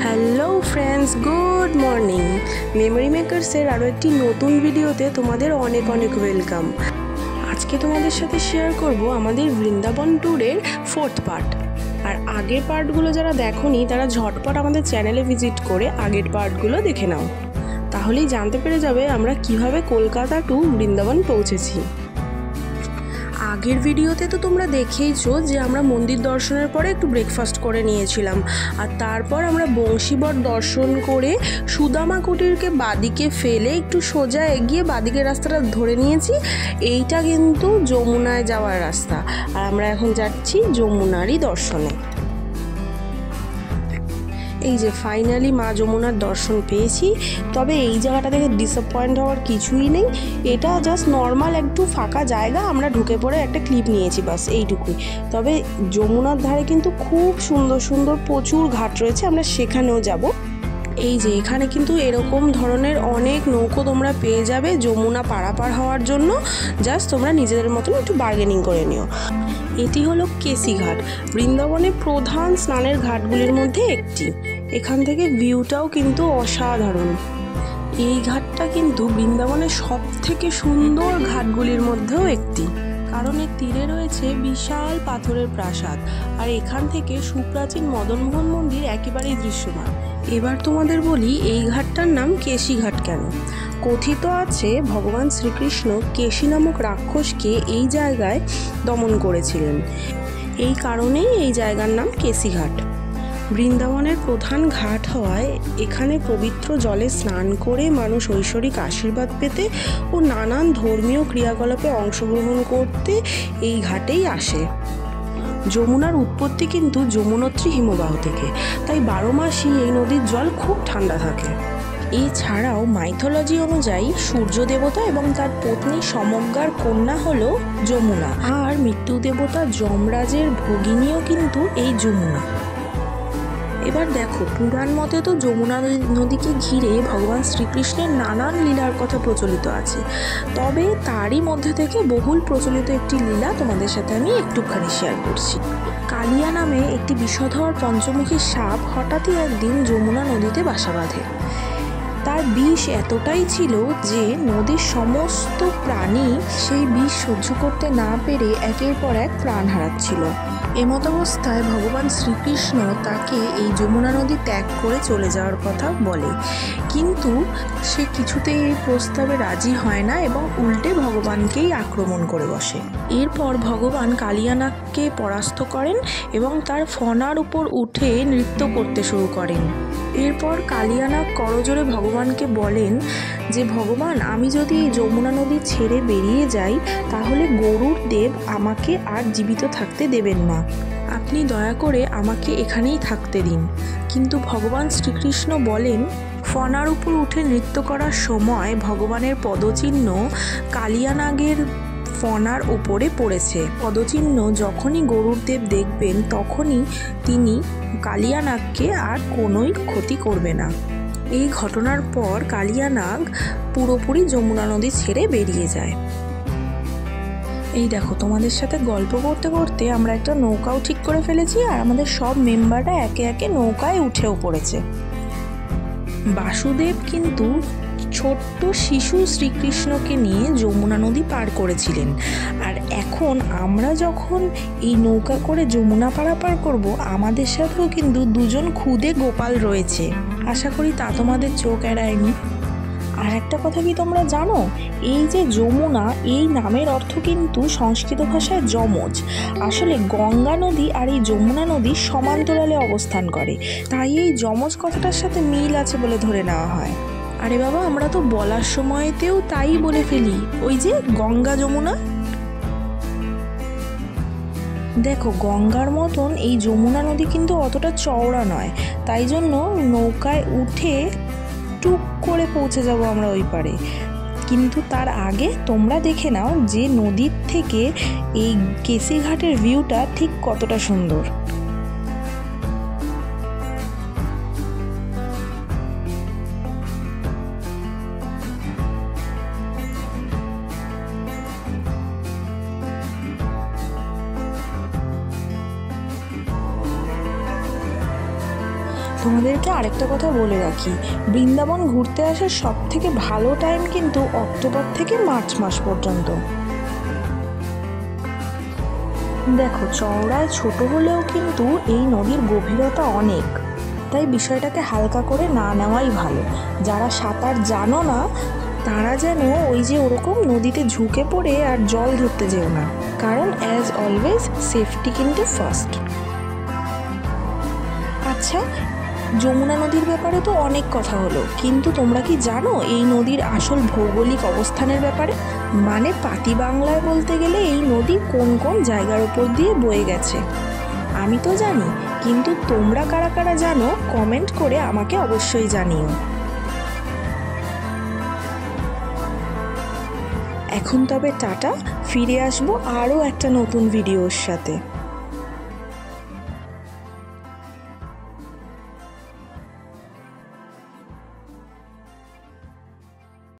Hello friends, good morning. Memory মেকার্সের আরও একটি নতুন ভিডিওতে তোমাদের অনেক অনেক ওয়েলকাম। আজকে তোমাদের সাথে শেয়ার করব আমাদের বৃন্দাবন ট্যুরের 4th পার্ট। আর আগের পার্টগুলো যারা দেখোনি তারা ঝটপট আমাদের চ্যানেলে ভিজিট করে আগের পার্টগুলো দেখে নাও, তাহলেই জানতে পেরে যাবে আমরা কিভাবে কলকাতা টু বৃন্দাবন পৌঁছেছি। আগের ভিডিওতে তো তোমরা দেখেইছো যে আমরা মন্দির দর্শনের পরে একটু ব্রেকফাস্ট করে নিয়েছিলাম, আর তারপর আমরা বংশীবট দর্শন করে সুদামা কুটিরকে বাদিকে ফেলে একটু সোজা এগিয়ে বাদিকের রাস্তাটা ধরে নিয়েছি। এইটা কিন্তু যমুনায় যাওয়ার রাস্তা, আর আমরা এখন যাচ্ছি যমুনারই দর্শনে। এই যে ফাইনালি মা যমুনার দর্শন পেয়েছি। তবে এই জায়গাটা থেকে ডিসঅ্যাপয়েন্ট হওয়ার কিছুই নেই, এটা জাস্ট নর্মাল একটু ফাঁকা জায়গা, আমরা ঢুকে পড়ে একটা ক্লিপ নিয়েছি, বাস এইটুকুই। তবে যমুনার ধারে কিন্তু খুব সুন্দর সুন্দর প্রচুর ঘাট রয়েছে, আমরা সেখানেও যাব। এই যে এখানে কিন্তু এরকম ধরনের অনেক নৌকো তোমরা পেয়ে যাবে যমুনা পারাপার হওয়ার জন্য, জাস্ট তোমরা নিজেদের মতন একটু বার্গেনিং করে নিও। এটি হলো কেসি ঘাট, বৃন্দাবনের প্রধান স্নানের ঘাটগুলির মধ্যে একটি। এখান থেকে ভিউটাও কিন্তু অসাধারণ। এই ঘাটটা কিন্তু বৃন্দাবনের সব থেকে সুন্দর ঘাটগুলির মধ্যেও একটি, কারণ এর তীরে রয়েছে বিশাল পাথরের প্রাসাদ, আর এখান থেকে সুপ্রাচীন মদনমোহন মন্দির একেবারেই দৃশ্যমান। এবার তোমাদের বলি এই ঘাটটার নাম কেশি ঘাট কেন। কথিত আছে ভগবান শ্রীকৃষ্ণ কেশি নামক রাক্ষসকে এই জায়গায় দমন করেছিলেন, এই কারণেই এই জায়গার নাম কেশি ঘাট। বৃন্দাবনের প্রধান ঘাট হওয়ায় এখানে পবিত্র জলে স্নান করে মানুষ ঐশ্বরিক আশীর্বাদ পেতে ও নানান ধর্মীয় ক্রিয়াকলাপে অংশগ্রহণ করতে এই ঘাটেই আসে। যমুনার উৎপত্তি কিন্তু যমুনোত্রী হিমবাহ থেকে, তাই 12 মাসই এই নদীর জল খুব ঠান্ডা থাকে। এছাড়াও মাইথোলজি অনুযায়ী সূর্য দেবতা এবং তার পত্নী সমজ্ঞার কন্যা হলো যমুনা, আর মৃত্যু দেবতা যমরাজের ভগিনীও কিন্তু এই যমুনা। এবার দেখো, পুরাণ মতে তো যমুনা নদীকে ঘিরে ভগবান শ্রীকৃষ্ণের নানান লীলার কথা প্রচলিত আছে। তবে তারই মধ্যে থেকে বহুল প্রচলিত একটি লীলা তোমাদের সাথে আমি একটুখানি শেয়ার করছি। কালিয়া নামে একটি বিষধর পঞ্চমুখী সাপ হঠাৎই একদিন যমুনা নদীতে বাসা বাঁধে। তার বিষ এতটাই ছিল যে নদীর সমস্ত প্রাণী সেই বিষ সহ্য করতে না পেরে একের পর এক প্রাণ হারাচ্ছিল। এমতাবস্থায় ভগবান শ্রীকৃষ্ণ তাকে এই যমুনা নদী ত্যাগ করে চলে যাওয়ার কথা বলে, কিন্তু সে কিছুতেই এই প্রস্তাবে রাজি হয় না এবং উল্টে ভগবানকেই আক্রমণ করে বসে। এরপর ভগবান কালিয়ানাগকে পরাস্ত করেন এবং তার ফনার উপর উঠে নৃত্য করতে শুরু করেন। এরপর কালিয়ানাগ করজোরে ভগবানকে বলেন যে, ভগবান, আমি যদি এই যমুনা নদী ছেড়ে বেরিয়ে যাই তাহলে গরুর দেব আমাকে আর জীবিত থাকতে দেবেন না, আপনি দয়া করে আমাকে এখানেই থাকতে দিন। কিন্তু ভগবান শ্রীকৃষ্ণ বলেন, ফনার উপর উঠে নৃত্য করার সময় ভগবানের পদচিহ্ন কালিয়ানাগের ফনার ওপরে পড়েছে। পদচিহ্ন যখনই গরুর দেব দেখবেন তখনই তিনি কালিয়ানাগকে আর কোনোই ক্ষতি করবে না। এই ঘটনার পর কালিয়ানাগ পুরোপুরি যমুনা নদী ছেড়ে বেরিয়ে যায়। এই দেখো, তোমাদের সাথে গল্প করতে করতে আমরা একটা নৌকাও ঠিক করে ফেলেছি, আর আমাদের সব মেম্বাররা একে একে নৌকায় উঠেও পড়েছে। বাসুদেব কিন্তু ছোট্ট শিশু শ্রীকৃষ্ণকে নিয়ে যমুনা নদী পার করেছিলেন, আর এখন আমরা যখন এই নৌকা করে যমুনা পারাপার করব, আমাদের সাথেও কিন্তু দুজন খুদে গোপাল রয়েছে। আশা করি তা তোমাদের চোখ এড়ায়নি। আর একটা কথা কি তোমরা জানো, এই যে যমুনা, এই নামের অর্থ কিন্তু সংস্কৃত ভাষায় যমজ। আসলে গঙ্গা নদী আর এই যমুনা নদী সমান্তরালে অবস্থান করে, তাই এই যমজ কথাটার সাথে মিল আছে বলে ধরে নেওয়া হয়। আরে বাবা, আমরা তো বলার সময়তেও তাই বলে ফেলি, ওই যে গঙ্গা যমুনা। দেখো, গঙ্গার মতন এই যমুনা নদী কিন্তু অতটা চওড়া নয়, তাই জন্য নৌকায় উঠে টুক করে পৌঁছে যাব আমরা ওই পারে। কিন্তু তার আগে তোমরা দেখে নাও যে নদীর থেকে এই কেসি ঘাটের ভিউটা ঠিক কতটা সুন্দর। তোমাদেরকে আরেকটা কথা বলে রাখি, বৃন্দাবন ঘুরতে আসার সব থেকে ভালো টাইম কিন্তু অক্টোবর থেকে মার্চ মাস পর্যন্ত। দেখো, চওড়ায় ছোট হলেও কিন্তু এই নদীর গভীরতা অনেক, তাই বিষয়টাকে হালকা করে না নেওয়াই ভালো। যারা সাঁতার জানো না তারা যেন ওই যে ওরকম নদীতে ঝুঁকে পড়ে আর জল ধরতে যেও না, কারণ অ্যাজ অলওয়েজ সেফটি কিন্তু ফার্স্ট। আচ্ছা, যমুনা নদীর ব্যাপারে তো অনেক কথা হলো, কিন্তু তোমরা কি জানো এই নদীর আসল ভৌগোলিক অবস্থানের ব্যাপারে? মানে পাতি বাংলায় বলতে গেলে এই নদী কোন কোন জায়গার উপর দিয়ে বয়ে গেছে? আমি তো জানি, কিন্তু তোমরা কারা কারা জানো কমেন্ট করে আমাকে অবশ্যই জানিও। এখন তবে টাটা, ফিরে আসবো আরও একটা নতুন ভিডিওর সাথে।